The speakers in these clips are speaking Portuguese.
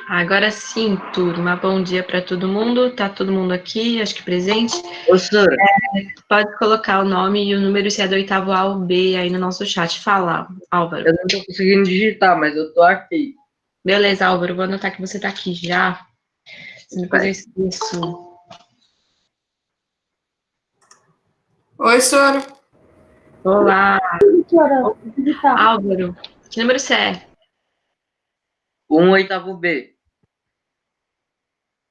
Agora sim, turma. Bom dia para todo mundo. Tá todo mundo aqui, acho que presente. Professora, Pode colocar o nome e o número, se é do oitavo A ou B, aí no nosso chat. Fala, Álvaro. eu não tô conseguindo digitar, mas eu tô aqui. Beleza, Álvaro, vou anotar que você tá aqui já. Depois eu esqueço. Oi, Sora. Olá, Senhora, digitar. Álvaro. Que número você é? 1/8 B.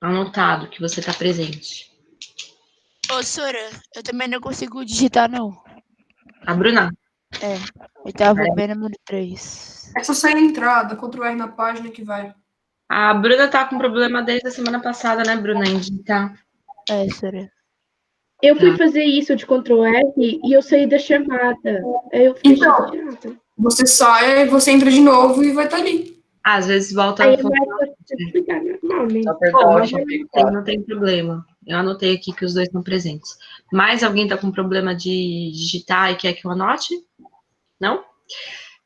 Anotado que você tá presente. Ô, Sora, eu também não consigo digitar, não. A Bruna? Oitavo B, número 3. É só sair a entrada, Ctrl R na página que vai. A Bruna tá com problema desde a semana passada, né, Bruna, em digitar. Sora. Eu fui fazer isso de Ctrl R e eu saí da chamada. Aí eu fiquei chateada. Você sai, você entra de novo e vai estar ali. Às vezes volta Aí a é mais fácil de explicar normalmente. Só apertar Bom, o mas F4. não tem problema. Eu anotei aqui que os dois estão presentes. Mais alguém está com problema de digitar e quer que eu anote? Não?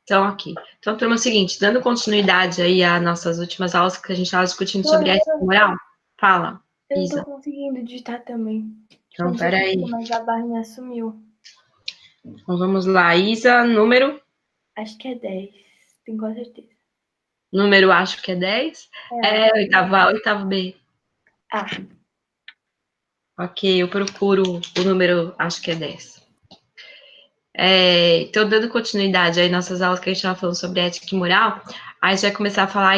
Então, aqui. Então, turma, é o seguinte, dando continuidade aí às nossas últimas aulas que a gente estava discutindo sobre a ética moral. Fala, Eu não Isa. tô conseguindo digitar também. Então, peraí. Mas a barrinha sumiu. Então, vamos lá. Isa, número? Acho que é 10. Tenho quase certeza. Número, acho que é 10. Oitavo A, oitavo B. Ah, Ok, eu procuro o número, acho que é 10. Então, dando continuidade aí nossas aulas que a gente estava falando sobre ética e moral, a gente vai começar a falar,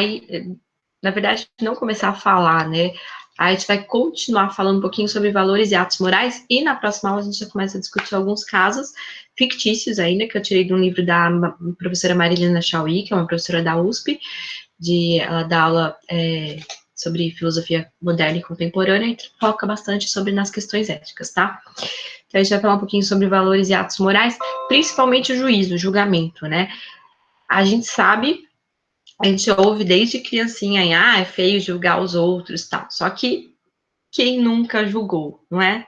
na verdade, não começar a falar, né? A gente vai continuar falando um pouquinho sobre valores e atos morais, e na próxima aula a gente já começa a discutir alguns casos fictícios ainda, que eu tirei de um livro da professora Marilena Chauí, que é uma professora da USP, ela dá aula sobre filosofia moderna e contemporânea, e foca bastante sobre nas questões éticas, tá? Então, a gente vai falar um pouquinho sobre valores e atos morais, principalmente o juízo, o julgamento, né? A gente sabe, a gente ouve desde criancinha, é feio julgar os outros, tal. Só que quem nunca julgou, não é?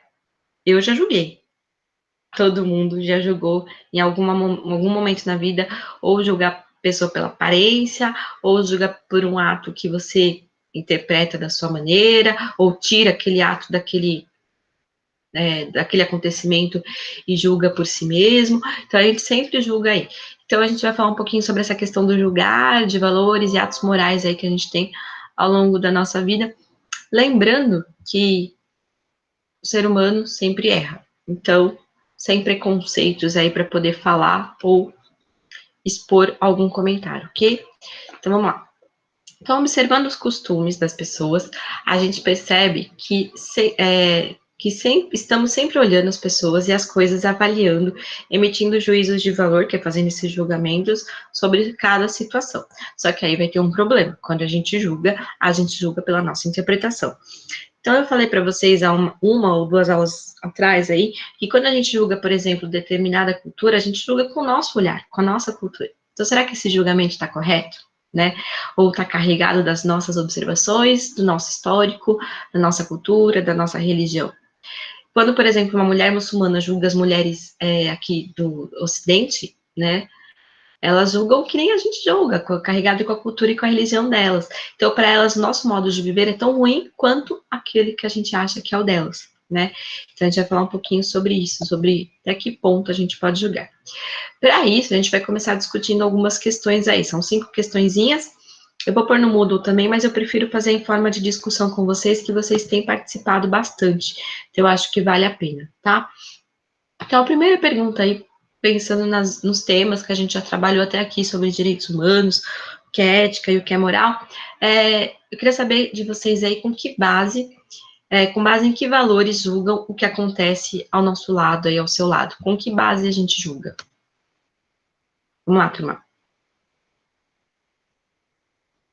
Eu já julguei. Todo mundo já julgou em algum momento na vida, ou julgar a pessoa pela aparência, ou julgar por um ato que você interpreta da sua maneira, ou tira aquele ato daquele acontecimento e julga por si mesmo. Então, a gente sempre julga aí. Então, a gente vai falar um pouquinho sobre essa questão do julgar, de valores e atos morais aí que a gente tem ao longo da nossa vida. Lembrando que o ser humano sempre erra. Então, sem preconceitos aí para poder falar ou expor algum comentário, ok? Então, vamos lá. Então, observando os costumes das pessoas, a gente percebe que estamos sempre olhando as pessoas e as coisas, avaliando, emitindo juízos de valor, que é fazendo esses julgamentos sobre cada situação. Só que aí vai ter um problema. Quando a gente julga pela nossa interpretação. Então, eu falei para vocês há uma ou duas aulas atrás aí, que quando a gente julga, por exemplo, determinada cultura, a gente julga com o nosso olhar, com a nossa cultura. Então, será que esse julgamento está correto? Né? Ou está carregado das nossas observações, do nosso histórico, da nossa cultura, da nossa religião. Quando, por exemplo, uma mulher muçulmana julga as mulheres aqui do Ocidente, né? Elas julgam que nem a gente julga, carregado com a cultura e com a religião delas. Então, para elas, nosso modo de viver é tão ruim quanto aquele que a gente acha que é o delas, né? Então, a gente vai falar um pouquinho sobre isso, sobre até que ponto a gente pode julgar. Para isso, a gente vai começar discutindo algumas questões aí, são 5 questõezinhas. Eu vou pôr no Moodle também, mas eu prefiro fazer em forma de discussão com vocês, que vocês têm participado bastante. Então, eu acho que vale a pena, tá? Então, a primeira pergunta aí, pensando nos temas que a gente já trabalhou até aqui sobre direitos humanos, o que é ética e o que é moral, eu queria saber de vocês aí com base em que valores julgam o que acontece ao nosso lado e ao seu lado? Com que base a gente julga? Vamos lá, turma.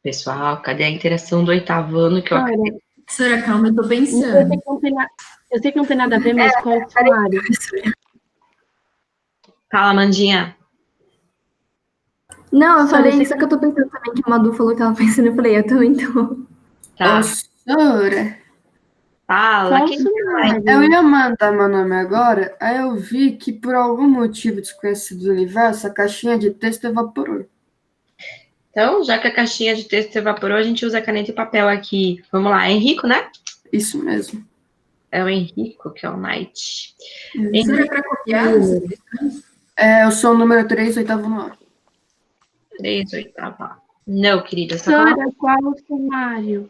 Pessoal, cadê a interação do oitavo ano que eu acredito? Sora, calma, eu tô Eu pensando. sei que não tem nada a ver, mas qual o salário? Fala, Mandinha. Não, eu falei isso que eu tô pensando também, que a Madu falou que tava pensando, eu falei, eu também tô. Tá. Ô, Sora, Fala. Qual o Quem salário? eu ia mandar meu nome agora, aí eu vi que por algum motivo desconhecido do universo, a caixinha de texto evaporou. Então, já que a caixinha de texto evaporou, a gente usa caneta e papel aqui. Vamos lá, Henrico, né? Isso mesmo. É o Henrico, que é o Knight. Isso era para copiar? Eu sou o número 3, oitavo no ar. 3, oitava. Não, querida, você tá falando Sora, qual é o sumário?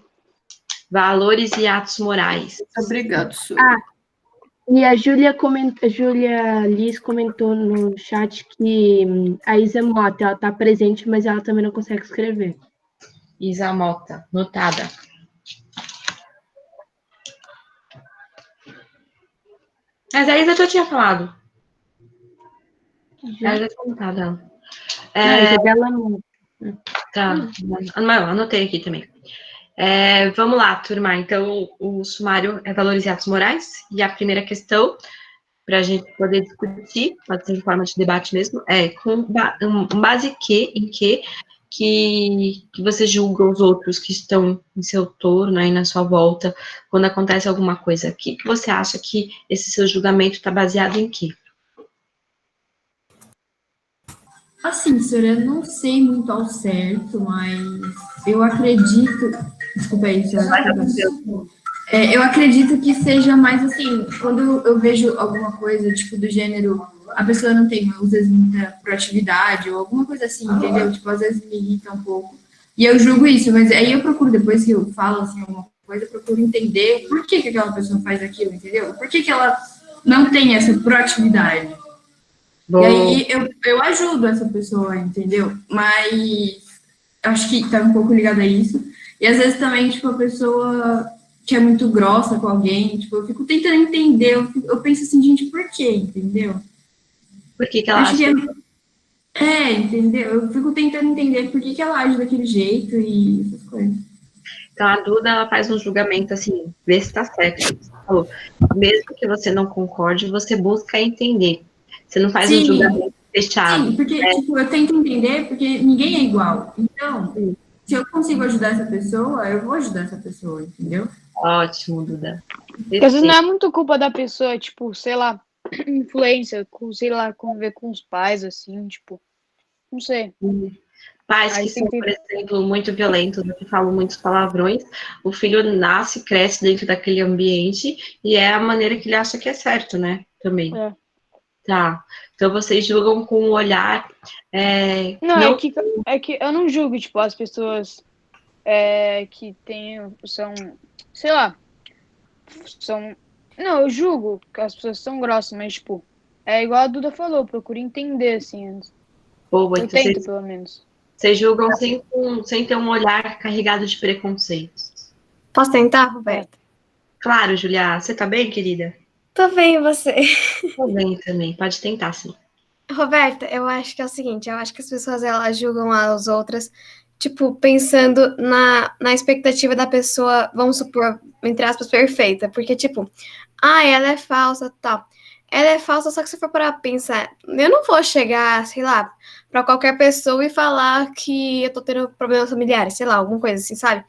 valores e atos morais. Muito obrigado, senhor. E a Júlia Liz comentou no chat que a Isa Mota, ela tá presente, mas ela também não consegue escrever. Isa Mota, notada. Mas a Isa já tinha falado. Ela já tinha contado ela. A Isabela não. Tá, mas anotei aqui também. Vamos lá, turma. Então, o sumário é valores e atos morais. E a primeira questão, para a gente poder discutir, pode ser em forma de debate mesmo, com base em que você julga os outros que estão em seu torno, aí na sua volta, quando acontece alguma coisa. O que você acha que esse seu julgamento está baseado em quê? Assim, senhora, eu não sei muito ao certo, mas eu acredito. Desculpa aí, senhora. Eu acredito que seja mais assim, quando eu vejo alguma coisa, tipo, do gênero, a pessoa não tem, às vezes, muita proatividade, ou alguma coisa assim, entendeu? Tipo, às vezes me irrita um pouco. E eu julgo isso, mas aí eu procuro, depois que eu falo, assim, alguma coisa, eu procuro entender por que aquela pessoa faz aquilo, entendeu? Por que ela não tem essa proatividade. Bom. E aí eu ajudo essa pessoa, entendeu? Mas acho que tá um pouco ligado a isso. E às vezes também, tipo, a pessoa que é muito grossa com alguém, tipo, eu fico tentando entender, eu penso assim, gente, por quê, entendeu? Por que ela Acho acha? Entendeu? Eu fico tentando entender por que ela age daquele jeito e essas coisas. Então, a Duda, ela faz um julgamento, assim, vê se tá certo. Você falou, mesmo que você não concorde, você busca entender. Você não faz um julgamento fechado. Sim, porque, tipo, eu tento entender porque ninguém é igual. Então, se eu consigo ajudar essa pessoa, eu vou ajudar essa pessoa, entendeu? Ótimo, Duda. Porque às vezes não é muito culpa da pessoa, tipo, sei lá, influência, sei lá, conviver com os pais, assim, tipo, não sei. Pais Aí que são, tem por exemplo, muito violentos, que falam muitos palavrões, o filho nasce, cresce dentro daquele ambiente e é a maneira que ele acha que é certo, né? Também. Tá. Então vocês julgam com um olhar. Não, é que eu não julgo, tipo, as pessoas que são, sei lá, são. Não, eu julgo que as pessoas são grossas, mas, tipo, é igual a Duda falou, eu procuro entender, assim, antes. Boa, Eu então tento, pelo menos. Vocês julgam sem ter um olhar carregado de preconceitos. Posso tentar, Roberta? Claro, Julia. Você tá bem, querida? Tô bem, e você? Tô bem também. Pode tentar, sim. Roberta, eu acho que é o seguinte, eu acho que as pessoas, elas julgam as outras, tipo, pensando na expectativa da pessoa, vamos supor, entre aspas, perfeita, porque, tipo, ela é falsa, tal. Ela é falsa, só que se for para pensar, eu não vou chegar, sei lá, para qualquer pessoa e falar que eu tô tendo problemas familiares, sei lá, alguma coisa assim, sabe?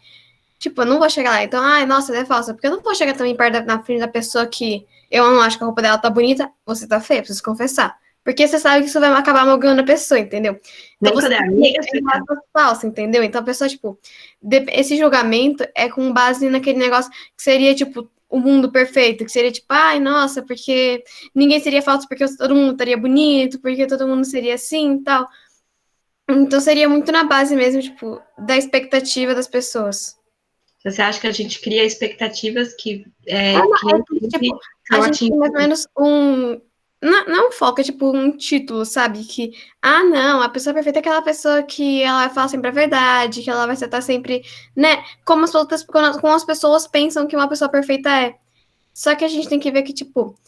Tipo, eu não vou chegar lá, então, nossa, ela é falsa, porque eu não vou chegar também perto na frente da pessoa que eu não acho que a roupa dela tá bonita, você tá feia, preciso confessar. Porque você sabe que isso vai acabar magoando a pessoa, entendeu? Então, Nem você quando é amiga, é falsa, entendeu? Então, a pessoa, tipo, esse julgamento é com base naquele negócio que seria, tipo, o mundo perfeito, que seria, tipo, nossa, porque ninguém seria falso porque todo mundo estaria bonito, porque todo mundo seria assim e tal. Então, seria muito na base mesmo, tipo, da expectativa das pessoas. Você acha que a gente cria expectativas que tipo, a gente tem mais ou menos não um foco, é tipo um título, sabe? Que, não, a pessoa perfeita é aquela pessoa que ela vai falar sempre a verdade, que ela vai estar sempre, né? Como as pessoas pensam que uma pessoa perfeita é. Só que a gente tem que ver que, tipo,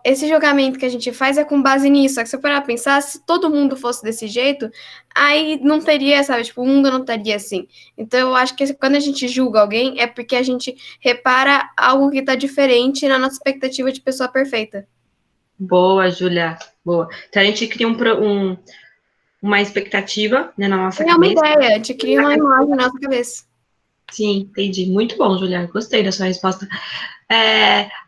esse julgamento que a gente faz é com base nisso. Só que se eu parar pra pensar, se todo mundo fosse desse jeito, aí não teria, sabe? Tipo, o mundo não estaria assim. Então, eu acho que quando a gente julga alguém, é porque a gente repara algo que tá diferente na nossa expectativa de pessoa perfeita. Boa, Julia. Boa. Então, a gente cria uma expectativa, né, na nossa cabeça. É uma ideia, a gente cria uma imagem na nossa cabeça. Sim, entendi. Muito bom, Julia. Gostei da sua resposta.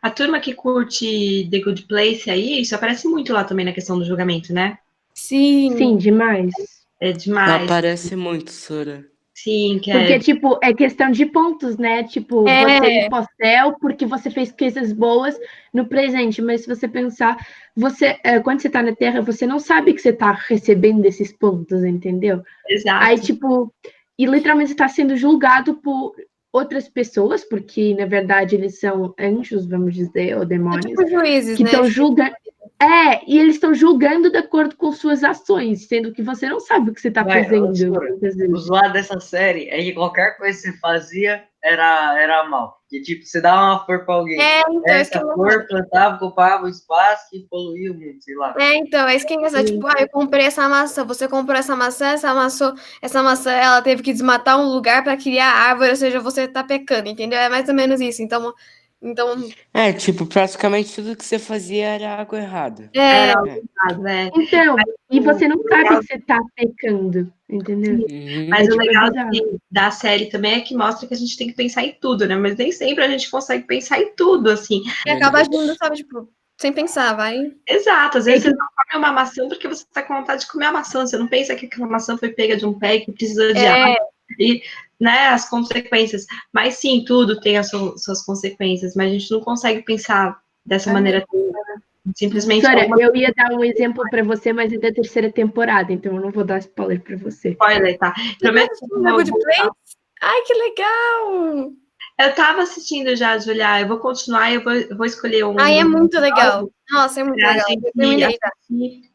A turma que curte The Good Place aí, isso aparece muito lá também na questão do julgamento, né? Sim. Sim, demais. É Ela demais. aparece muito, Sora. Sim, que Porque, é. tipo, é questão de pontos, né? Tipo, você ir pro céu porque você fez coisas boas no presente. Mas se você pensar, quando você tá na Terra, você não sabe que você tá recebendo esses pontos, entendeu? Aí, Exato. tipo, e literalmente está sendo julgado por outras pessoas, porque, na verdade, eles são anjos, vamos dizer, ou São demônios, tipo juízes, que né? estão julgando. E eles estão julgando de acordo com suas ações, sendo que você não sabe o que você está Vai, fazendo. Sora, muitas o vezes. zoado dessa série é que qualquer coisa que você fazia era mal. Que tipo, você dava uma flor pra alguém. Então, isso que Essa eu flor plantava, ocupava o espaço e poluía o mundo, sei lá. então, é isso que é engraçado. Tipo, eu comprei essa maçã, você comprou essa maçã, ela teve que desmatar um lugar para criar árvore, ou seja, você tá pecando, entendeu? É mais ou menos isso. Então, Tipo, praticamente tudo que você fazia era algo errado. Era algo errado, né? Então, e você não sabe legal- que você está pecando, entendeu? Uhum. Mas o tipo, legal bizarro. assim, da série também é que mostra que a gente tem que pensar em tudo, né? Mas nem sempre a gente consegue pensar em tudo, assim. e acaba agindo, sabe, tipo, sem pensar, vai. Exato, às vezes você não come uma maçã porque você está com vontade de comer a maçã, você não pensa que aquela maçã foi pega de um pé que precisa de água e, né, as consequências. Mas sim, tudo tem as suas consequências, mas a gente não consegue pensar dessa maneira simplesmente Sora, uma eu ia dar um exemplo para você, mas é da terceira temporada, então eu não vou dar spoiler para você. spoiler, tá? Você tá Prometo que assistindo eu The vou Good voltar. Place? Ai, que legal! Eu tava assistindo já, Julia, eu vou continuar, eu vou escolher um Ai, é muito legal. algo Nossa, é muito pra legal. Eu gente terminei já. assistir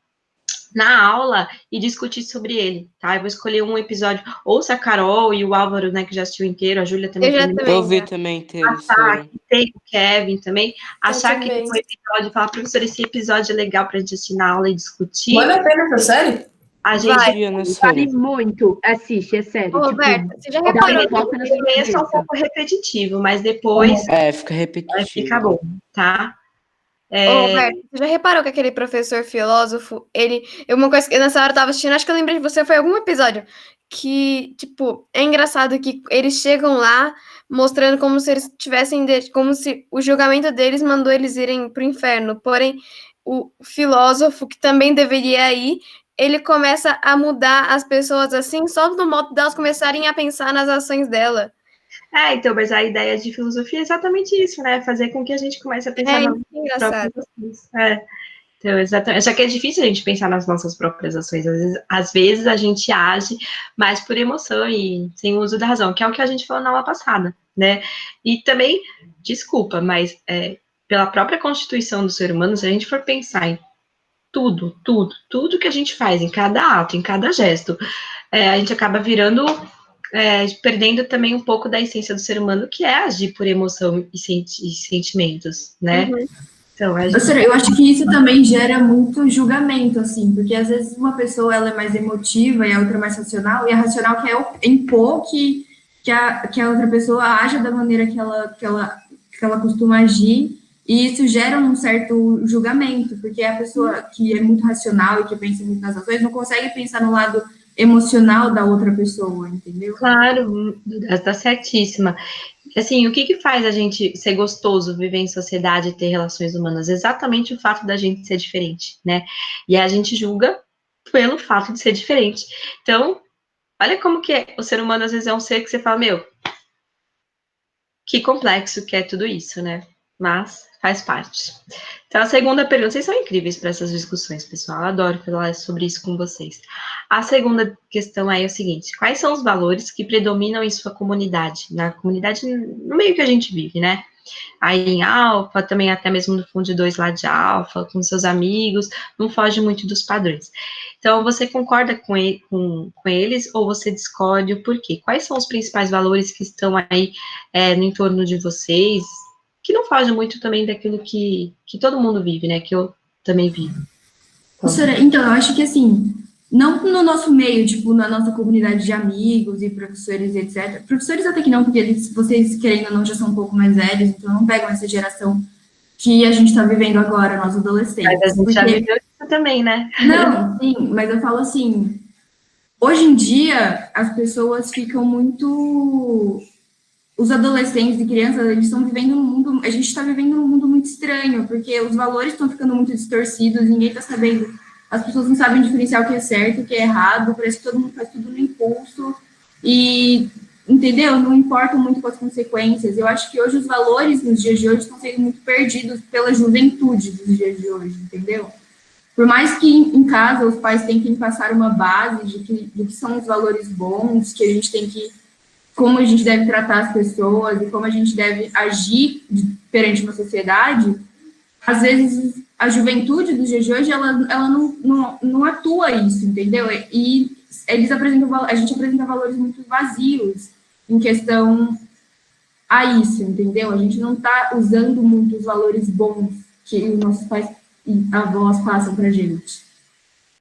na aula e discutir sobre ele, tá? Eu vou escolher um episódio, ouça a Carol e o Álvaro, né, que já assistiu inteiro, a Júlia também. Eu já terminou. também. Eu vi já. também inteiro, Achar Sora. que tem o Kevin também, achar que também. tem um episódio, falar, professor, esse episódio é legal pra gente assistir na aula e discutir. Vale a pena essa série? A gente Confia na Sora. Vale muito, assiste, é sério. Ô, tipo, Roberta, você já dá reparou uma volta na no sua começo é um cabeça. pouco repetitivo, mas depois Fica vai repetitivo. ficar bom, tá? Ô, Roberto, você já reparou que aquele professor filósofo, uma coisa que nessa hora eu tava assistindo, acho que eu lembrei de você, foi algum episódio que, tipo, é engraçado que eles chegam lá mostrando como se eles tivessem, como se o julgamento deles mandou eles irem pro inferno, porém, o filósofo, que também deveria ir, ele começa a mudar as pessoas assim, só no modo delas começarem a pensar nas ações dela. Então, mas a ideia de filosofia é exatamente isso, né? Fazer com que a gente comece a pensar nas Isso que é engraçado. próprias ações. Então, exatamente. Só que é difícil a gente pensar nas nossas próprias ações. Às vezes a gente age mais por emoção e sem uso da razão, que é o que a gente falou na aula passada, né? E também, desculpa, mas pela própria constituição do ser humano, se a gente for pensar em tudo que a gente faz, em cada ato, em cada gesto, a gente acaba perdendo também um pouco da essência do ser humano, que é agir por emoção e sentimentos, né? Então, Eu acho que isso também gera muito julgamento, assim, porque às vezes uma pessoa ela é mais emotiva e a outra mais racional, e a racional quer impor que a outra pessoa haja da maneira que ela costuma agir, e isso gera um certo julgamento, porque a pessoa que é muito racional e que pensa muito nas ações não consegue pensar no lado emocional da outra pessoa, entendeu? Claro, está certíssima. Assim, o que faz a gente ser gostoso, viver em sociedade e ter relações humanas? Exatamente o fato da gente ser diferente, né? E a gente julga pelo fato de ser diferente. Então, olha como que é. O ser humano, às vezes, é um ser que você fala, meu, que complexo que é tudo isso, né? Mas faz parte. Então, a segunda pergunta, vocês são incríveis para essas discussões, pessoal. Eu adoro falar sobre isso com vocês. A segunda questão é o seguinte: quais são os valores que predominam em sua comunidade? Na comunidade, no meio que a gente vive, né? Aí em Alfa, também até mesmo no Fundo 2 lá de Alfa, com seus amigos, não foge muito dos padrões. Então, você concorda com eles ou você discorde o porquê? Quais são os principais valores que estão aí no entorno de vocês, que não foge muito também daquilo que todo mundo vive, né? Que eu também vivo. Então, eu acho que assim, não no nosso meio, tipo, na nossa comunidade de amigos e professores, etc. Professores até que não, porque vocês, querendo ou não, já são um pouco mais velhos, então não pegam essa geração que a gente está vivendo agora, nós adolescentes. Mas a gente já viveu isso também, né? Não, sim, mas eu falo assim, hoje em dia, as pessoas ficam muito... Os adolescentes e crianças, eles estão vivendo num mundo... A gente está vivendo num mundo muito estranho, porque os valores estão ficando muito distorcidos, ninguém está sabendo as pessoas não sabem diferenciar o que é certo, o que é errado, parece que todo mundo faz tudo no impulso, e, entendeu? Não importam muito com as consequências. Eu acho que hoje os valores nos dias de hoje estão sendo muito perdidos pela juventude dos dias de hoje, entendeu? Por mais que em casa os pais tentem passar uma base do que são os valores bons, que a gente tem que, como a gente deve tratar as pessoas e como a gente deve agir perante uma sociedade, às vezes a juventude dos dias de hoje, ela não atua isso, entendeu? E a gente apresenta valores muito vazios em questão a isso, entendeu? A gente não está usando muito os valores bons que os nossos pais e avós passam pra gente.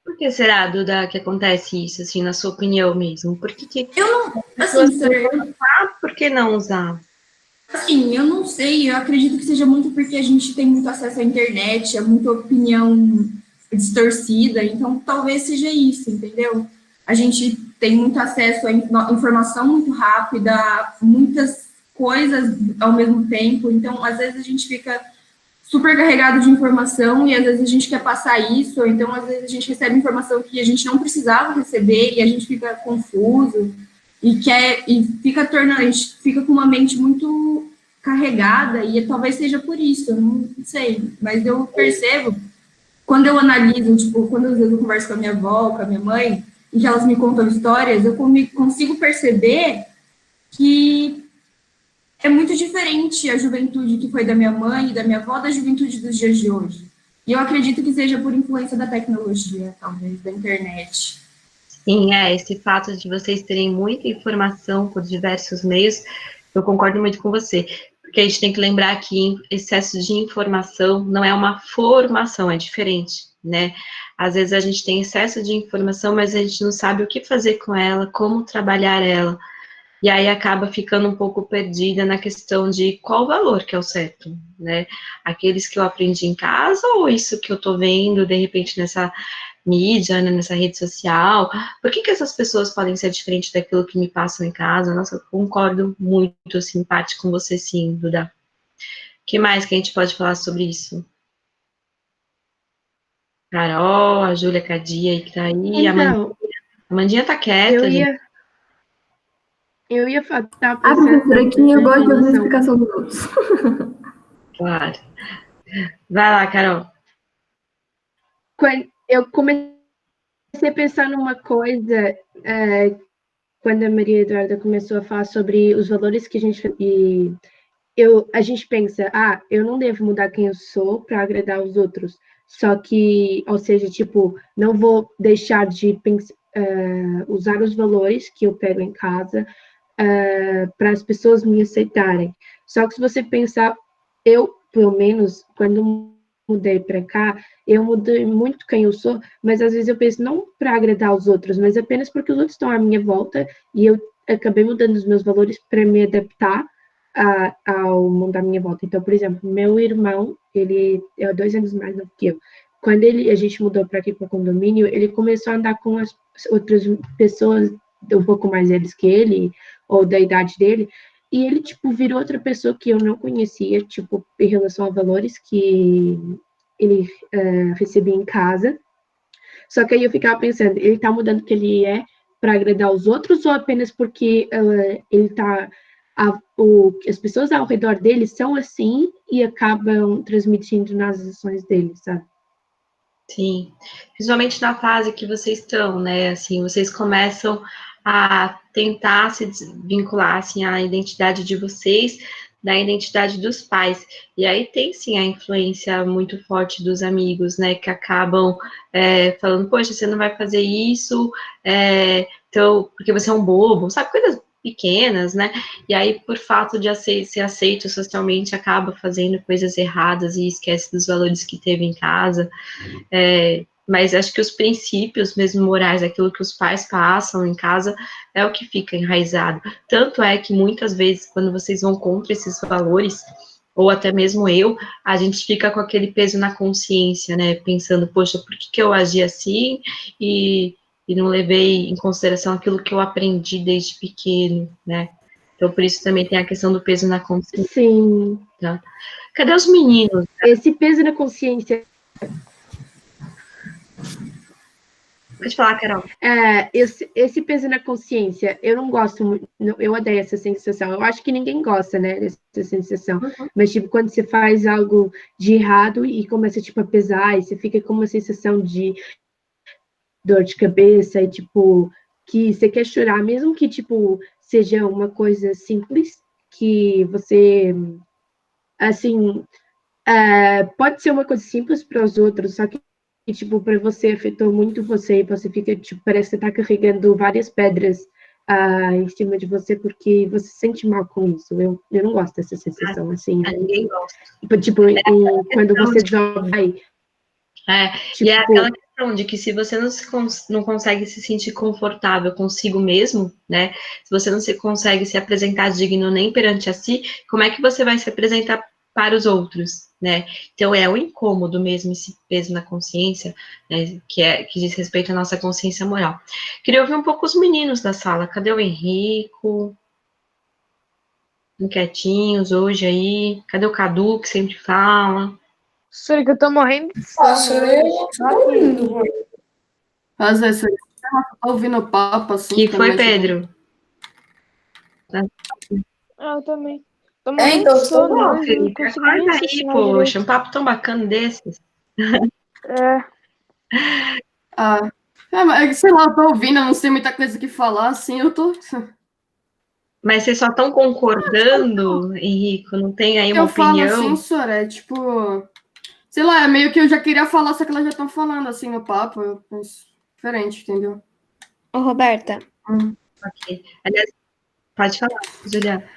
Por que será, Duda, que acontece isso, assim, na sua opinião mesmo? Por que eu não, assim, por que não usar? Assim, eu não sei, eu acredito que seja muito porque a gente tem muito acesso à internet, é muita opinião distorcida, então talvez seja isso, entendeu? A gente tem muito acesso à informação muito rápida, muitas coisas ao mesmo tempo, então às vezes a gente fica super carregado de informação e às vezes a gente quer passar isso, ou então às vezes a gente recebe informação que a gente não precisava receber e a gente fica confuso e a gente fica com uma mente muito carregada e talvez seja por isso, eu não sei, mas eu percebo, quando eu analiso, tipo, quando às vezes eu converso com a minha avó, com a minha mãe, e que elas me contam histórias, eu consigo perceber que é muito diferente a juventude que foi da minha mãe e da minha avó da juventude dos dias de hoje. E eu acredito que seja por influência da tecnologia, talvez, da internet. Sim, esse fato de vocês terem muita informação por diversos meios, eu concordo muito com você, porque a gente tem que lembrar que excesso de informação não é uma formação, é diferente, né? Às vezes a gente tem excesso de informação, mas a gente não sabe o que fazer com ela, como trabalhar ela, e aí acaba ficando um pouco perdida na questão de qual valor que é o certo, né? Aqueles que eu aprendi em casa ou isso que eu tô vendo, de repente, nessa mídia, né, nessa rede social? Por que essas pessoas podem ser diferentes daquilo que me passam em casa? Nossa, eu concordo muito, assim, parte com você, sim, Duda. O que mais que a gente pode falar sobre isso? Carol, a Júlia Cadia que tá aí, Então, a Mandinha tá quieta, gente. Eu ia falar. Professora, aqui eu gosto de ouvir a explicação dos outros. Claro. Vai lá, Carol. Eu comecei a pensar numa coisa quando a Maria Eduarda começou a falar sobre os valores que a gente... a gente pensa, eu não devo mudar quem eu sou para agradar os outros. Só que, ou seja, tipo, não vou deixar de usar os valores que eu pego em casa para as pessoas me aceitarem. Só que se você pensar, eu, pelo menos, quando mudei para cá, eu mudei muito quem eu sou, mas às vezes eu penso não para agradar os outros, mas apenas porque os outros estão à minha volta e eu acabei mudando os meus valores para me adaptar ao mundo à minha volta. Então, por exemplo, meu irmão, ele é 2 anos mais novo que eu. Quando a gente mudou para aqui para o condomínio, ele começou a andar com as outras pessoas um pouco mais velhas que ele, ou da idade dele, e ele, tipo, virou outra pessoa que eu não conhecia, tipo, em relação a valores que ele recebia em casa. Só que aí eu ficava pensando, ele tá mudando o que ele é para agradar os outros, ou apenas porque ele tá... as pessoas ao redor dele são assim e acabam transmitindo nas ações dele, sabe? Sim, principalmente na fase que vocês estão, né, assim, vocês começam a tentar se vincular, assim, à identidade de vocês, da identidade dos pais, e aí tem, sim, a influência muito forte dos amigos, né, que acabam falando, poxa, você não vai fazer isso, então, porque você é um bobo, sabe, coisas pequenas, né, e aí, por fato de ser aceito socialmente, acaba fazendo coisas erradas e esquece dos valores que teve em casa, mas acho que os princípios mesmo morais, aquilo que os pais passam em casa, é o que fica enraizado. Tanto é que muitas vezes, quando vocês vão contra esses valores, ou até mesmo a gente fica com aquele peso na consciência, né, pensando, poxa, por que eu agi assim e não levei em consideração aquilo que eu aprendi desde pequeno, né? Então, por isso também tem a questão do peso na consciência. Sim. Tá? Cadê os meninos? Esse peso na consciência... Pode falar, Carol. Esse peso na consciência, eu não gosto muito, eu odeio essa sensação. Eu acho que ninguém gosta, né, dessa sensação. Mas, tipo, quando você faz algo de errado e começa, tipo, a pesar, e você fica com uma sensação de dor de cabeça, e, tipo, que você quer chorar, mesmo que, tipo, seja uma coisa simples, que você, assim, pode ser uma coisa simples para os outros, só que, tipo, para você afetou muito você, e você fica, tipo, parece que você tá carregando várias pedras em cima de você, porque você se sente mal com isso. Eu não gosto dessa sensação, assim. Ninguém gosta. Tipo, quando você vai... E é aquela questão de que se você não consegue se sentir confortável consigo mesmo, né? Se você não consegue se apresentar digno nem perante a si, como é que você vai se apresentar para os outros, né? Então é o incômodo mesmo, esse peso na consciência, né, que diz respeito à nossa consciência moral. Queria ouvir um pouco os meninos da sala. Cadê o Henrico? Inquietinhos hoje aí. Cadê o Cadu, que sempre fala? Sorry, que eu tô morrendo de sono. Às vezes você tá ouvindo o papo assim. Que foi, Pedro? Eu também. Tô morrendo de sono, hoje não consigo nem Acorda aí, raciocinar poxa, direito. um papo tão bacana desses. Mas, sei lá, eu tô ouvindo, eu não sei muita coisa que falar, assim, eu tô... Mas vocês só estão concordando, Henrico? Não tem aí uma opinião? Eu falo assim, Sora, é tipo... Sei lá, é meio que eu já queria falar, só que elas já estão falando, assim, no papo. Eu penso diferente, entendeu? Ô, Roberta. Ok. Aliás, pode falar, Juliana.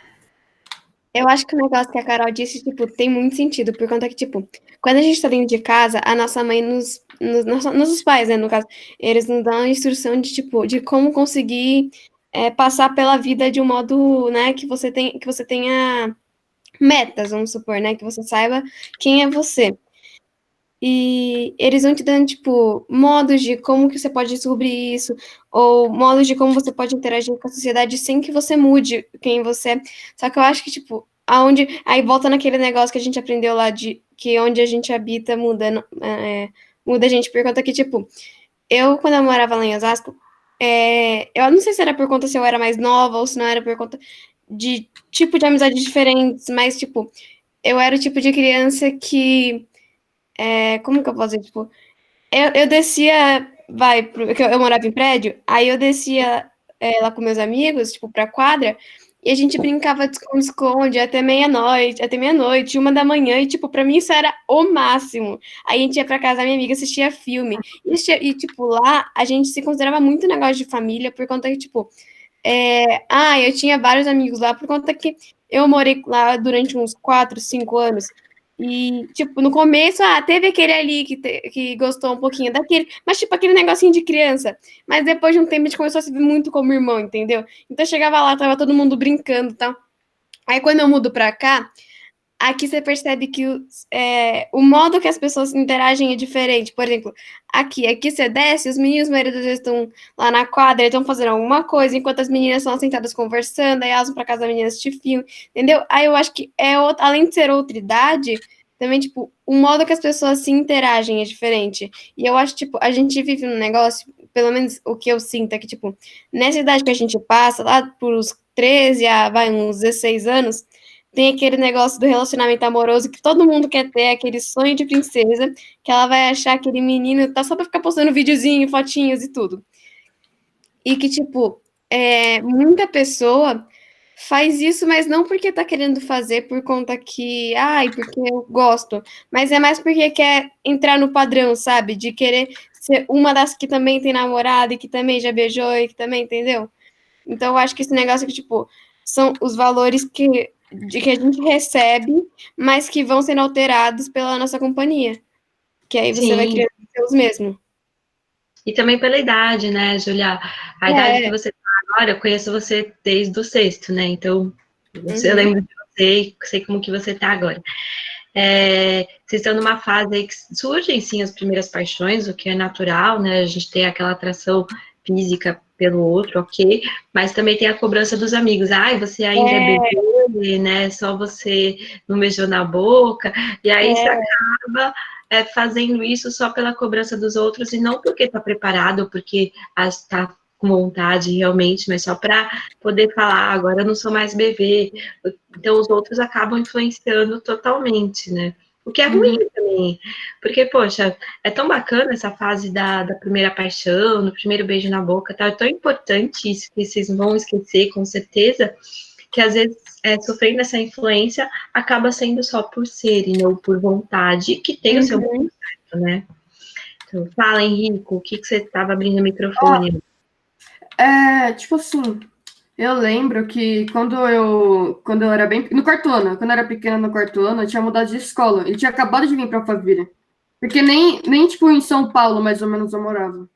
Eu acho que o negócio que a Carol disse, tipo, tem muito sentido, por conta que, tipo, quando a gente tá dentro de casa, a nossa mãe nossos pais, né, no caso, eles nos dão a instrução de, tipo, de como conseguir passar pela vida de um modo, né, que você tenha metas, vamos supor, né, que você saiba quem é você. E eles vão te dando, tipo, modos de como que você pode descobrir isso, ou modos de como você pode interagir com a sociedade sem que você mude quem você é. Só que eu acho que, tipo, aí volta naquele negócio que a gente aprendeu lá, de que onde a gente habita muda a gente, por conta que, tipo, quando eu morava lá em Osasco, eu não sei se era por conta se eu era mais nova, ou se não era por conta de tipo de amizades diferentes, mas, tipo, eu era o tipo de criança que... como que eu posso dizer? Tipo, eu descia, porque eu morava em prédio, aí eu descia lá com meus amigos, tipo, pra quadra, e a gente brincava de esconde-esconde até meia-noite, 1 da manhã, e, tipo, pra mim isso era o máximo. Aí a gente ia pra casa da minha amiga, assistia filme, e tipo, lá a gente se considerava muito negócio de família, por conta que, tipo, eu tinha vários amigos lá, por conta que eu morei lá durante uns 4, 5 anos, e, tipo, no começo, teve aquele ali que gostou um pouquinho daquele, mas, tipo, aquele negocinho de criança. Mas depois de um tempo, a gente começou a se ver muito como irmão, entendeu? Então, eu chegava lá, tava todo mundo brincando e tal. Aí, quando eu mudo pra cá, aqui você percebe que o modo que as pessoas interagem é diferente. Por exemplo, aqui você desce, os meninos, a maioria das vezes, estão lá na quadra, estão fazendo alguma coisa, enquanto as meninas estão sentadas conversando, aí elas vão pra casa da menina assistir filme, entendeu? Aí eu acho que além de ser outra idade, também, tipo, o modo que as pessoas se interagem é diferente. E eu acho, tipo, a gente vive num negócio, pelo menos o que eu sinto é que, tipo, nessa idade que a gente passa, lá por uns 13 uns 16 anos, tem aquele negócio do relacionamento amoroso que todo mundo quer ter, aquele sonho de princesa, que ela vai achar aquele menino tá só pra ficar postando videozinho, fotinhos e tudo. E que, tipo, muita pessoa faz isso, mas não porque tá querendo fazer por conta que, porque eu gosto, mas é mais porque quer entrar no padrão, sabe? De querer ser uma das que também tem namorado e que também já beijou e que também, entendeu? Então, eu acho que esse negócio que, tipo, são os valores que a gente recebe, mas que vão sendo alterados pela nossa companhia. Que aí você vai criando os mesmos. E também pela idade, né, Julia? A idade que você tá agora, eu conheço você desde o 6º, né? Então, eu lembro de você e sei como que você tá agora. Vocês estão numa fase aí que surgem, sim, as primeiras paixões, o que é natural, né? A gente tem aquela atração física pelo outro, ok, mas também tem a cobrança dos amigos. Você ainda é bebê, né? Só você não beijou na boca, e aí isso acaba fazendo isso só pela cobrança dos outros e não porque está preparado ou porque está com vontade realmente, mas só para poder falar, agora eu não sou mais bebê. Então, os outros acabam influenciando totalmente, né? O que é ruim também, porque, poxa, é tão bacana essa fase da primeira paixão, do primeiro beijo na boca, tá? É tão importante isso, que vocês vão esquecer, com certeza, que às vezes, sofrendo essa influência, acaba sendo só por serem, ou por vontade, que tem o seu momento certo, né? Então, fala, Henrico, o que você estava abrindo o microfone? Tipo assim, eu lembro que quando eu era bem... No quarto ano, quando eu era pequena no quarto ano, eu tinha mudado de escola. E tinha acabado de vir para Alphaville. Porque nem tipo, em São Paulo, mais ou menos, eu morava.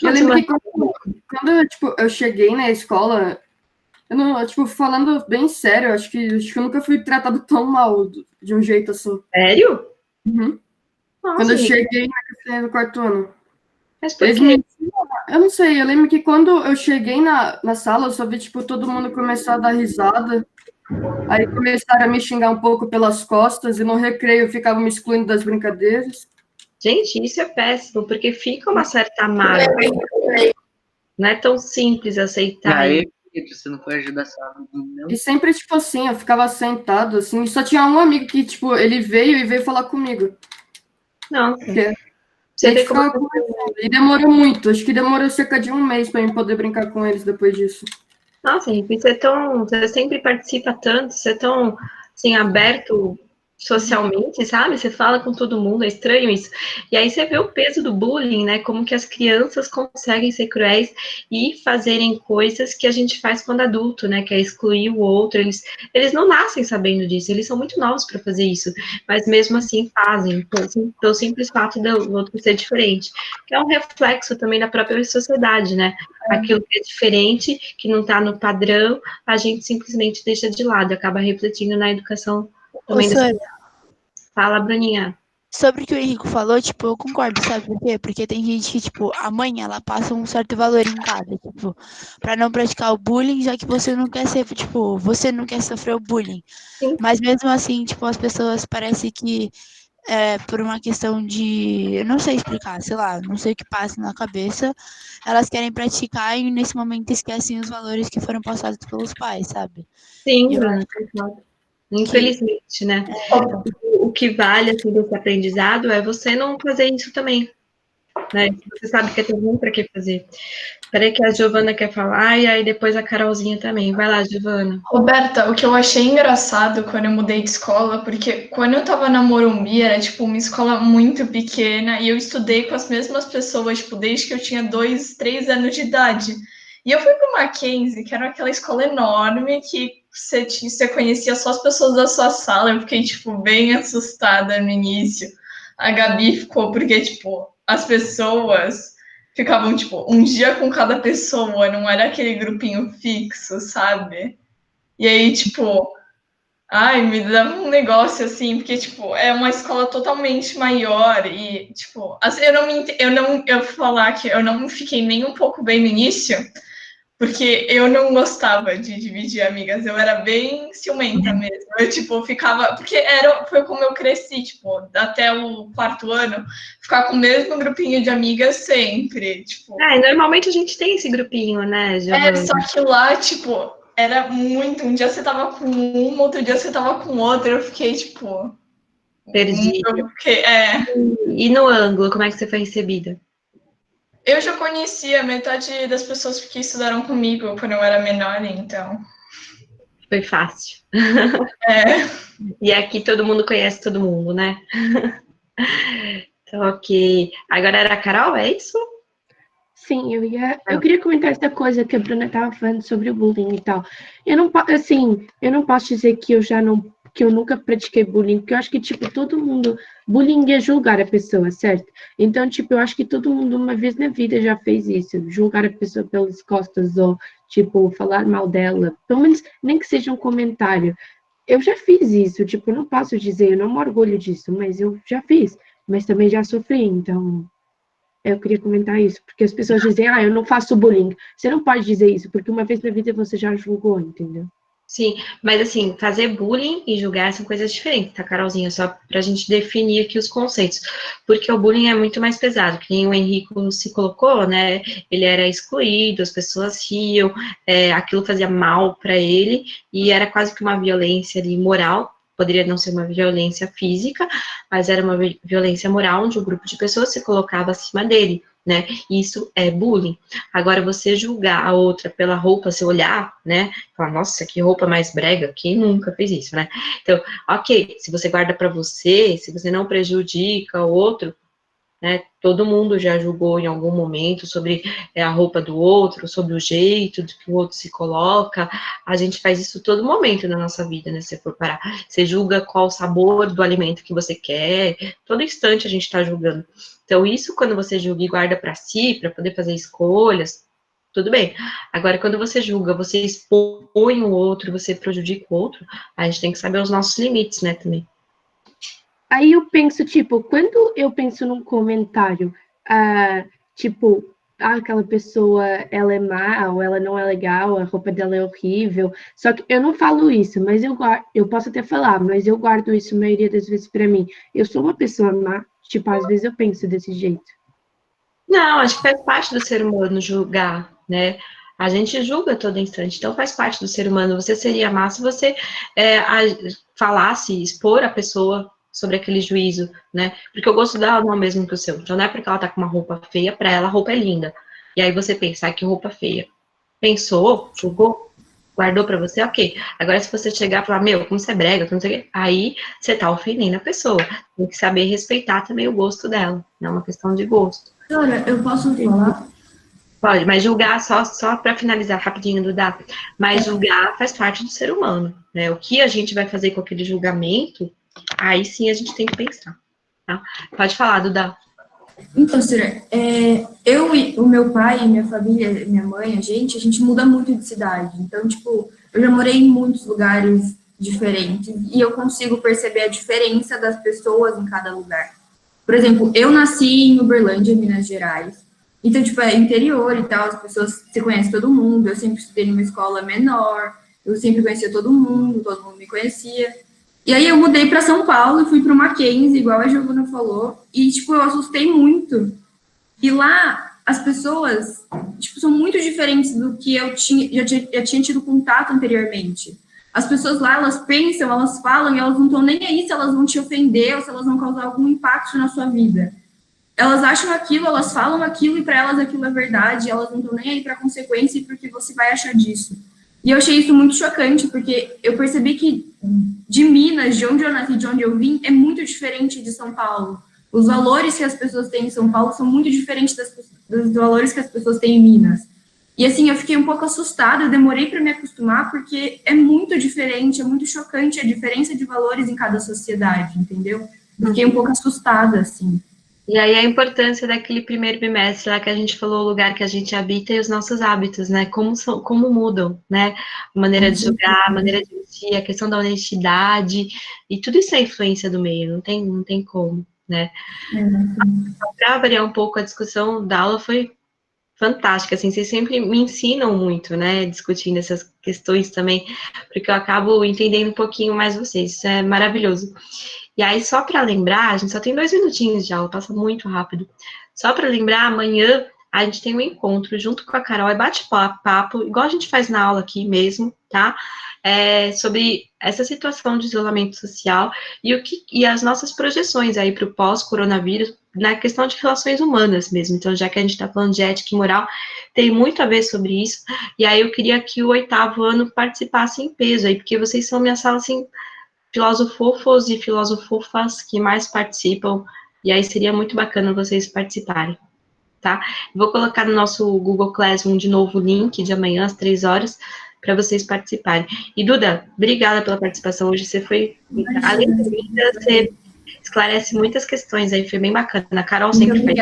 Eu lembro que quando tipo, eu cheguei na escola, eu não, tipo, falando bem sério, acho que eu nunca fui tratado tão mal de um jeito assim. Sério? Uhum. Nossa, quando eu cheguei no quarto ano. Mas por quê? Eu não sei, eu lembro que quando eu cheguei na sala, eu só vi, tipo, todo mundo começar a dar risada. Aí começaram a me xingar um pouco pelas costas, e no recreio eu ficava me excluindo das brincadeiras. Gente, isso é péssimo, porque fica uma certa mágoa. Não é tão simples aceitar. Aí, você não foi ajudar essa menina, não? E sempre, tipo assim, eu ficava sentado, assim, e só tinha um amigo que, tipo, ele veio falar comigo. Nossa. Você vê como... E demorou muito, acho que demorou cerca de um mês para eu poder brincar com eles depois disso. Nossa, Henrique, você sempre participa tanto, você é tão, assim, aberto socialmente, sabe? Você fala com todo mundo, é estranho isso. E aí você vê o peso do bullying, né? Como que as crianças conseguem ser cruéis e fazerem coisas que a gente faz quando adulto, né? Que é excluir o outro. Eles não nascem sabendo disso, eles são muito novos para fazer isso, mas mesmo assim fazem, pelo simples fato do outro ser diferente. Que é um reflexo também da própria sociedade, né? Aquilo que é diferente, que não está no padrão, a gente simplesmente deixa de lado, acaba refletindo na educação também. Fala, Bruninha. Sobre o que o Henrico falou, tipo, eu concordo, sabe por quê? Porque tem gente que, tipo, a mãe, ela passa um certo valor em casa, tipo, pra não praticar o bullying, já que você não quer ser, tipo, você não quer sofrer o bullying. Sim. Mas mesmo assim, tipo, as pessoas parece que, por uma questão de, eu não sei explicar, sei lá, não sei o que passa na cabeça, elas querem praticar e nesse momento esquecem os valores que foram passados pelos pais, sabe? Sim, infelizmente, né? O que vale, assim, desse aprendizado é você não fazer isso também, né? Você sabe que é tão ruim, para que fazer? Peraí que a Giovana quer falar, e aí depois a Carolzinha também. Vai lá, Giovana. Roberta, o que eu achei engraçado quando eu mudei de escola, porque quando eu tava na Morumbi, era, tipo, uma escola muito pequena, e eu estudei com as mesmas pessoas, tipo, desde que eu tinha 2, 3 anos de idade. E eu fui pro Mackenzie, que era aquela escola enorme, que você conhecia só as pessoas da sua sala. Eu fiquei, tipo, bem assustada no início. A Gabi ficou, porque, tipo, as pessoas ficavam, tipo, um dia com cada pessoa, não era aquele grupinho fixo, sabe? E aí, tipo, ai, me dava um negócio assim, porque, tipo, é uma escola totalmente maior e, tipo, assim, eu vou falar que eu não fiquei nem um pouco bem no início, porque eu não gostava de dividir amigas, eu era bem ciumenta mesmo. Eu, tipo, ficava... Porque foi como eu cresci, tipo, até o quarto ano, ficar com o mesmo grupinho de amigas sempre, tipo... Normalmente a gente tem esse grupinho, né, Giovana? Só que lá, tipo, era muito... Um dia você tava com uma, outro dia você tava com outra, eu fiquei, tipo... Perdida. E no ângulo, como é que você foi recebida? Eu já conhecia metade das pessoas que estudaram comigo quando eu era menor, então... Foi fácil. E aqui todo mundo conhece todo mundo, né? Então, ok. Agora era a Carol, é isso? Sim, eu queria comentar essa coisa que a Bruna estava falando sobre o bullying e tal. Eu não posso dizer que eu nunca pratiquei bullying, porque eu acho que, tipo, todo mundo... Bullying é julgar a pessoa, certo? Então, tipo, eu acho que todo mundo uma vez na vida já fez isso, julgar a pessoa pelas costas ou, tipo, falar mal dela. Pelo menos, nem que seja um comentário. Eu já fiz isso, tipo, eu não posso dizer, eu não me orgulho disso, mas eu já fiz. Mas também já sofri, então... Eu queria comentar isso, porque as pessoas dizem, eu não faço bullying. Você não pode dizer isso, porque uma vez na vida você já julgou, entendeu? Sim, mas assim, fazer bullying e julgar são coisas diferentes, tá, Carolzinha? Só pra gente definir aqui os conceitos. Porque o bullying é muito mais pesado, que nem o Henrico se colocou, né? Ele era excluído, as pessoas riam, aquilo fazia mal para ele, e era quase que uma violência ali moral. Poderia não ser uma violência física, mas era uma violência moral, onde um grupo de pessoas se colocava acima dele, né? Isso é bullying. Agora, você julgar a outra pela roupa, se olhar, né? Falar, nossa, que roupa mais brega, quem nunca fez isso, né? Então, ok, se você guarda para você, se você não prejudica o outro, né? Todo mundo já julgou em algum momento sobre a roupa do outro, sobre o jeito do que o outro se coloca. A gente faz isso todo momento na nossa vida, né? Se for parar, você julga qual o sabor do alimento que você quer. Todo instante a gente está julgando. Então, isso quando você julga e guarda para si, para poder fazer escolhas, tudo bem. Agora, quando você julga, você expõe o outro, você prejudica o outro, a gente tem que saber os nossos limites, né, também. Aí eu penso, tipo, quando eu penso num comentário, tipo, aquela pessoa, ela é má, ou ela não é legal, a roupa dela é horrível, só que eu não falo isso, mas eu posso até falar, mas eu guardo isso a maioria das vezes pra mim. Eu sou uma pessoa má, tipo, às vezes eu penso desse jeito. Não, acho que faz parte do ser humano julgar, né? A gente julga a todo instante, então faz parte do ser humano. Você seria má se você falasse, expor a pessoa sobre aquele juízo, né? Porque o gosto dela não é o mesmo que o seu. Então não é porque ela tá com uma roupa feia, pra ela a roupa é linda. E aí você pensa, que roupa feia. Pensou, julgou, guardou pra você, ok. Agora se você chegar e falar, meu, como você é brega, como você... aí você tá ofendendo a pessoa. Tem que saber respeitar também o gosto dela. Não é uma questão de gosto. Olha, eu posso falar? Pode, mas julgar, só para finalizar rapidinho, Duda, mas julgar faz parte do ser humano, né? O que a gente vai fazer com aquele julgamento, aí sim a gente tem que pensar, tá? Pode falar, Duda. Então, Cira, eu e o meu pai, minha família, minha mãe, a gente muda muito de cidade. Então, tipo, eu já morei em muitos lugares diferentes e eu consigo perceber a diferença das pessoas em cada lugar. Por exemplo, eu nasci em Uberlândia, Minas Gerais. Então, tipo, é interior e tal, as pessoas, você conhece todo mundo. Eu sempre estudei numa escola menor, eu sempre conhecia todo mundo me conhecia. E aí eu mudei para São Paulo e fui para o Mackenzie, igual a Giovana falou, e, tipo, eu assustei muito. E lá, as pessoas, tipo, são muito diferentes do que eu já tinha tido contato anteriormente. As pessoas lá, elas pensam, elas falam, e elas não estão nem aí se elas vão te ofender ou se elas vão causar algum impacto na sua vida. Elas acham aquilo, elas falam aquilo, e para elas aquilo é verdade, elas não estão nem aí para a consequência e porque você vai achar disso. E eu achei isso muito chocante, porque eu percebi que de Minas, de onde eu nasci, de onde eu vim, é muito diferente de São Paulo. Os valores que as pessoas têm em São Paulo são muito diferentes dos valores que as pessoas têm em Minas. E assim, eu fiquei um pouco assustada, eu demorei para me acostumar, porque é muito diferente, é muito chocante a diferença de valores em cada sociedade, entendeu? Eu fiquei um pouco assustada, assim. E aí a importância daquele primeiro bimestre lá que a gente falou, o lugar que a gente habita e os nossos hábitos, né? Como mudam, né? A maneira de julgar, a maneira de vestir, a questão da honestidade, e tudo isso é influência do meio, não tem como, né? Para variar um pouco a discussão da aula foi fantástica, assim, vocês sempre me ensinam muito, né, discutindo essas questões também, porque eu acabo entendendo um pouquinho mais vocês, isso é maravilhoso. E aí, só para lembrar, a gente só tem 2 minutinhos de aula, passa muito rápido. Só para lembrar, amanhã a gente tem um encontro junto com a Carol, é bate-papo, igual a gente faz na aula aqui mesmo, tá? Sobre essa situação de isolamento social e as nossas projeções aí para o pós-coronavírus, na questão de relações humanas mesmo. Então, já que a gente está falando de ética e moral, tem muito a ver sobre isso. E aí eu queria que o 8º ano participasse em peso aí, porque vocês são minha sala, assim, filósofos e filósofas que mais participam, e aí seria muito bacana vocês participarem, tá? Vou colocar no nosso Google Classroom de novo o link de amanhã às 3 horas, para vocês participarem. E, Duda, obrigada pela participação hoje, você foi, além de linda, você esclarece muitas questões aí, foi bem bacana. A Carol sempre fez.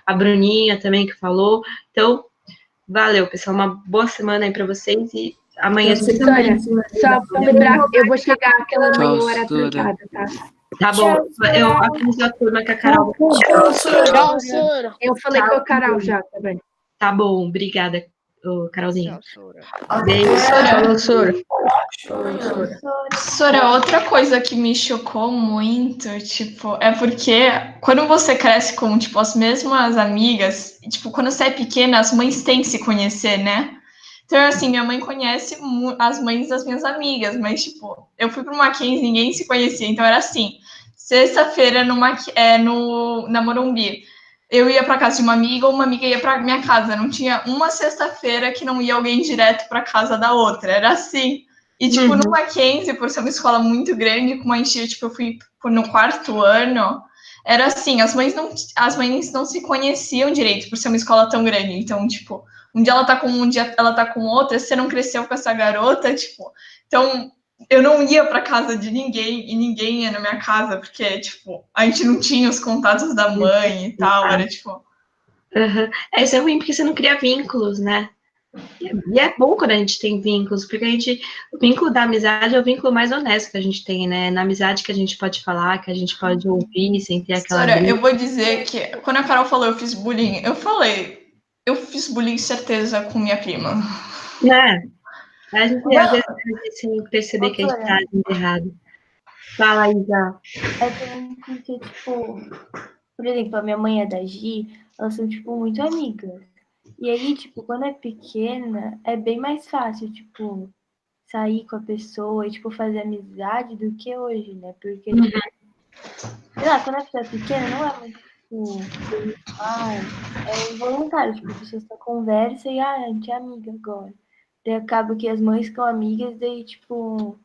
A Bruninha também que falou. Então, valeu, pessoal, uma boa semana aí para vocês e amanhã... Vitória, só para lembrar, eu vou chegar aquela manhã hora atrasada, tá? Tá bom, eu aviso a turma que a Carol... Tchau, Sora. Eu falei com a Carol já, tá bem? Tá bom, obrigada. Carolzinha. Sora. Sora, outra coisa que me chocou muito, tipo, é porque quando você cresce com, tipo, as mesmas amigas, tipo, quando você é pequena, as mães têm que se conhecer, né? Então, assim, minha mãe conhece as mães das minhas amigas, mas, tipo, eu fui pro Mackenzie, ninguém se conhecia, então era assim, sexta-feira na Morumbi, eu ia para casa de uma amiga ou uma amiga ia para minha casa. Não tinha uma sexta-feira que não ia alguém direto para casa da outra. Era assim. E, tipo, no Mackenzie, por ser uma escola muito grande, como a gente, tipo, eu fui no 4º ano, era assim, as mães não se conheciam direito por ser uma escola tão grande. Então, tipo, um dia ela tá com um dia ela tá com outra, você não cresceu com essa garota, tipo. Então, eu não ia para casa de ninguém e ninguém ia na minha casa, porque, tipo, a gente não tinha os contatos da mãe e tal, era tipo. Isso é ruim porque você não cria vínculos, né? E é bom quando a gente tem vínculos, porque o vínculo da amizade é o vínculo mais honesto que a gente tem, né? Na amizade que a gente pode falar, que a gente pode ouvir sem ter aquela. Sora, eu vou dizer que quando a Carol falou eu fiz bullying, eu fiz bullying certeza com minha prima. Né? A gente às vezes sem perceber que a gente tá agindo errado. Fala, Isa. É também porque, tipo, por exemplo, a minha mãe e a da Gi, elas são, tipo, muito amigas. E aí, tipo, quando é pequena, é bem mais fácil, tipo, sair com a pessoa e, tipo, fazer amizade do que hoje, né? Porque, tipo, sei lá, quando a pessoa é pequena, não é muito, tipo, é involuntário, tipo, a pessoa só conversa e, a gente é amiga agora. Daí acaba que as mães ficam amigas, daí, tipo,